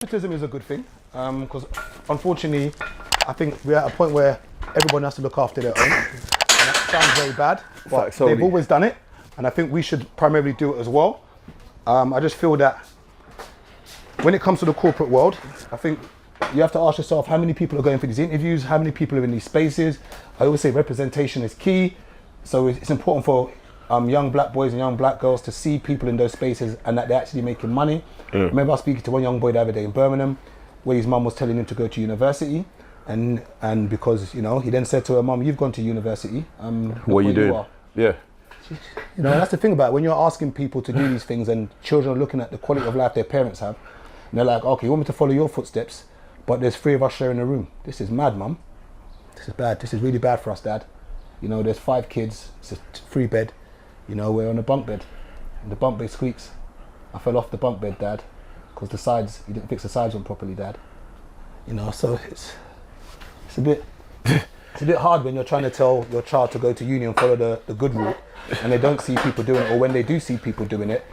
Nepotism is a good thing because unfortunately I think we're at a point where everyone has to look after their own. And that sounds very bad, but they've always done it, and I think we should primarily do it as well. I just feel that when it comes to the corporate world, I think you have to ask yourself how many people are going for these interviews, how many people are in these spaces. I always say representation is key, so it's important for young black boys and young black girls to see people in those spaces and that they're actually making money. I remember I was speaking to one young boy the other day in Birmingham where his mum was telling him to go to university, and because, you know, he then said to her, "Mum, you've gone to university. What are you doing?" Yeah. You know, that's the thing about it. When you're asking people to do these things and children are looking at the quality of life their parents have, and they're like, "Okay, you want me to follow your footsteps, but there's 3 of us sharing a room. This is mad, Mum. This is bad. This is really bad for us, Dad. You know, there's 5 kids, it's a 3 bed. You know, we're on a bunk bed, and the bunk bed squeaks. I fell off the bunk bed, Dad, because the sides, you didn't fix the sides on properly, Dad." You know, so it's a bit hard when you're trying to tell your child to go to uni and follow the good route, and they don't see people doing it, or when they do see people doing it,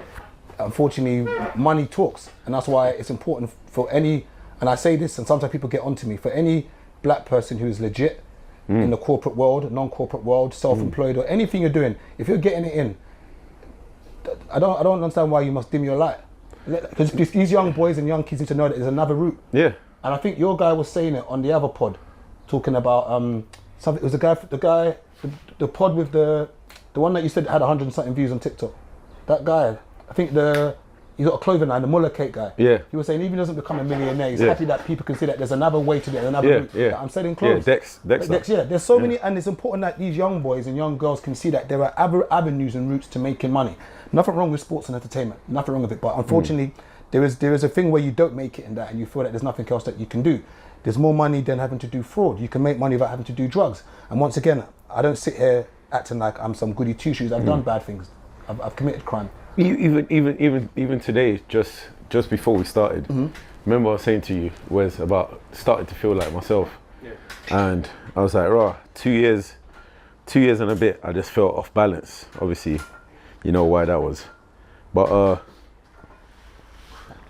unfortunately, money talks, and that's why it's important for any, and I say this, and sometimes people get onto me, for any black person who is legit in the corporate world, non-corporate world, self-employed, or anything you're doing, if you're getting it in, I don't understand why you must dim your light. Because these young boys and young kids need to know that there's another route. Yeah. And I think your guy was saying it on the other pod, talking about something. It was the pod with the one that you said had 100 and something views on TikTok. That guy, I think he's got a clothing line, the Muller Cake guy. Yeah. He was saying even doesn't become a millionaire, he's happy that people can see that there's another way to do it, another route. Yeah. That I'm selling clothes. Yeah, Dex. Yeah, there's so many, and it's important that these young boys and young girls can see that there are other avenues and routes to making money. Nothing wrong with sports and entertainment, nothing wrong with it, but unfortunately, there is a thing where you don't make it in that and you feel that there's nothing else that you can do. There's more money than having to do fraud. You can make money without having to do drugs. And once again, I don't sit here acting like I'm some goody two-shoes. I've done bad things. I've committed crime. Even today, just before we started, remember I was saying to you was about starting to feel like myself. Yeah. And I was like, rah, 2 years and a bit, I just felt off balance. Obviously, you know why that was. But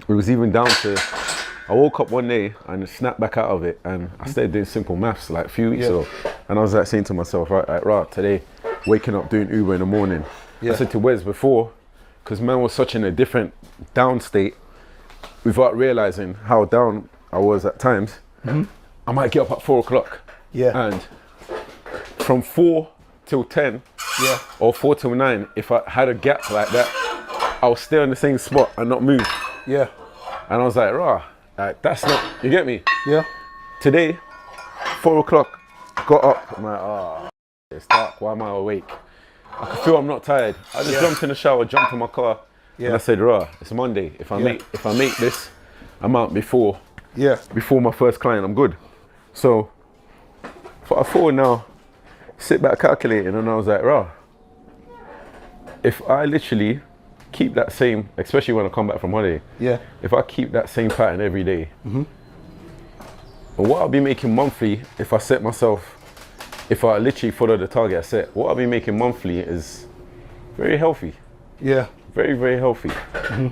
it was even down to, I woke up one day and snapped back out of it, and I started doing simple maths like a few weeks ago. And I was like saying to myself, right, today, waking up doing Uber in the morning. I said to Wes before, because man was such in a different down state, without realizing how down I was at times, I might get up at 4 o'clock. Yeah. And from 4 till 10, or 4 till 9, if I had a gap like that, I'll stay on the same spot and not move. Yeah. And I was like, rah, that's not, you get me? Yeah. Today, 4 o'clock, got up, I'm like, it's dark, why am I awake? I can feel I'm not tired. I just jumped in the shower, jumped in my car, and I said, rah, it's Monday. If I make this amount before my first client, I'm good. So I thought now, sit back calculating, and I was like, rah, if I literally keep that same, especially when I come back from holiday, if I keep that same pattern every day, what I'll be making monthly if I set myself, if I literally follow the target I set, what I'll be making monthly is very healthy. Yeah. Very, very healthy.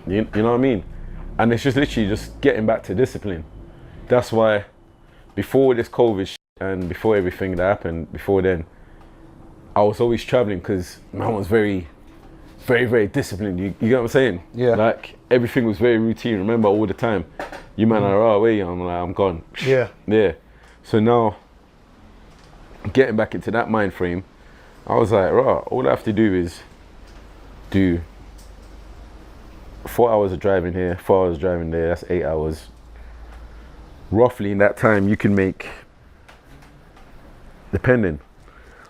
You know what I mean? And it's just literally just getting back to discipline. That's why before this COVID and before everything that happened before then, I was always traveling because man was very, very, very disciplined. You get what I'm saying? Yeah. Like everything was very routine. Remember all the time, you man are away, I'm like, I'm gone. Yeah. Yeah. So now, getting back into that mind frame, I was like, right, all I have to do is do 4 hours of driving here, 4 hours of driving there, that's 8 hours. Roughly in that time, you can make, depending,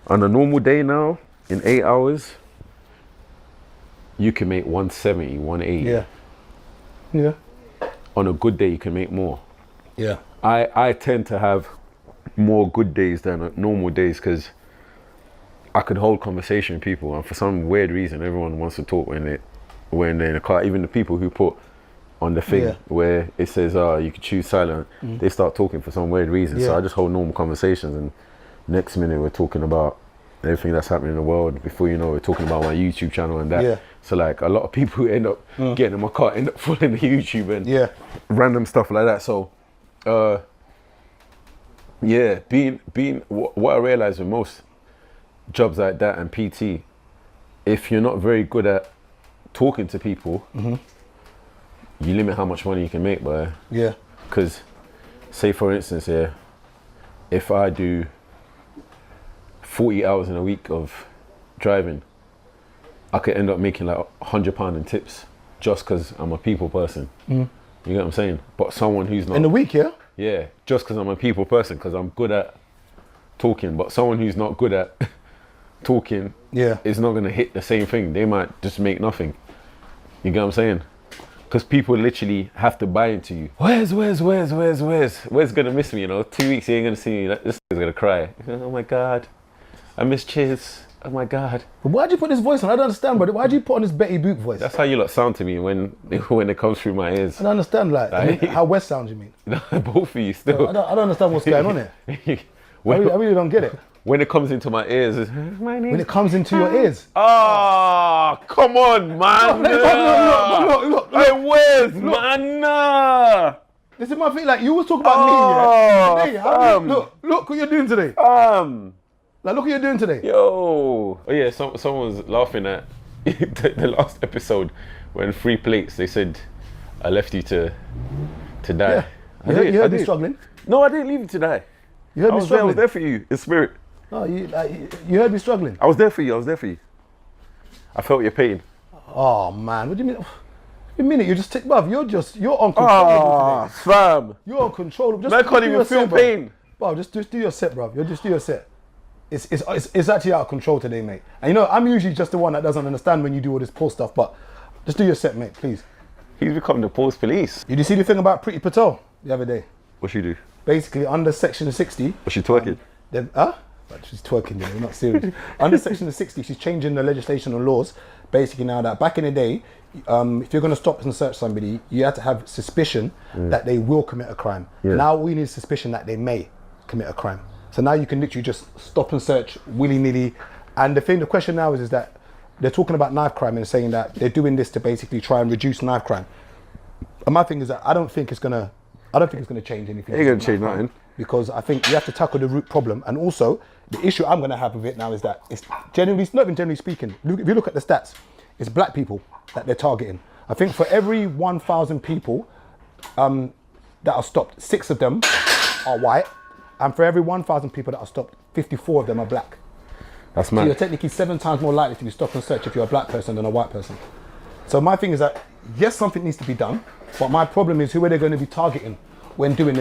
on a normal day now, in 8 hours, you can make 170, 180. Yeah. Yeah. On a good day, you can make more. Yeah. I tend to have more good days than normal days because I could hold conversation with people, and for some weird reason everyone wants to talk when they're in the car. Even the people who put on the thing where it says you could choose silent, they start talking for some weird reason. So I just hold normal conversations, and next minute we're talking about everything that's happening in the world. Before you know, we're talking about my YouTube channel and that. So like a lot of people who end up getting in my car end up following YouTube and random stuff like that. So yeah, being what I realized with most jobs like that and PT, if you're not very good at talking to people, you limit how much money you can make by. Yeah. Because, say for instance, if I do 40 hours in a week of driving, I could end up making like £100 in tips just because I'm a people person. You get what I'm saying? But someone who's not in a week, yeah, just because I'm a people person, because I'm good at talking. But someone who's not good at talking, is not gonna hit the same thing. They might just make nothing. You get what I'm saying? Because people literally have to buy into you. Where's gonna miss me? You know, 2 weeks he ain't gonna see me. This is gonna cry. Oh my God, I miss Chiz. Oh my God. But why'd you put this voice on? I don't understand, brother. Why'd you put on this Betty Boop voice? That's how you lot sound to me when it comes through my ears. I don't understand, like how West sounds, you mean? Both of you still. I don't understand what's going on here. I really don't get it. When it comes into my ears, my name. When it comes into your ears. Oh, come on, man. Look. Hey, where's man? This is my thing. Like you was talking about me. Yeah? Today, look what you're doing today. Like, look what you're doing today. Yo. Oh yeah, someone was laughing at the last episode when 3 plates. They said I left you to die. Yeah. You heard me struggling. No, I didn't leave you to die. You heard me struggling. I was there for you in spirit. No, you heard me struggling. I was there for you. I felt your pain. Oh man, what do you mean? You mean it? You just tick, bruv. You're uncontrollable today. Fam. You're uncontrollable. I can't even feel pain. Bro, just do your set, bruv. Just do your set. It's actually out of control today, mate. And you know, I'm usually just the one that doesn't understand when you do all this post stuff, but just do your set, mate, please. He's become the post police. Did you see the thing about Pretty Patel the other day? What she do? Basically, under Section 60... Was she twerking? She's twerking, you know, not serious. Under Section 60, she's changing the legislation and laws. Basically now that back in the day, if you're going to stop and search somebody, you had to have suspicion that they will commit a crime. Yeah. Now we need suspicion that they may commit a crime. So now you can literally just stop and search willy-nilly. And the question now is that they're talking about knife crime and saying that they're doing this to basically try and reduce knife crime. And my thing is that I don't think it's gonna change anything. It ain't gonna change nothing. Because I think you have to tackle the root problem. And also, the issue I'm gonna have with it now is that it's generally, not even generally speaking, if you look at the stats, it's black people that they're targeting. I think for every 1,000 people that are stopped, 6 of them are white. And for every 1,000 people that are stopped, 54 of them are black. That's mad. So you're technically 7 times more likely to be stopped and searched if you're a black person than a white person. So my thing is that, yes, something needs to be done, but my problem is who are they going to be targeting when doing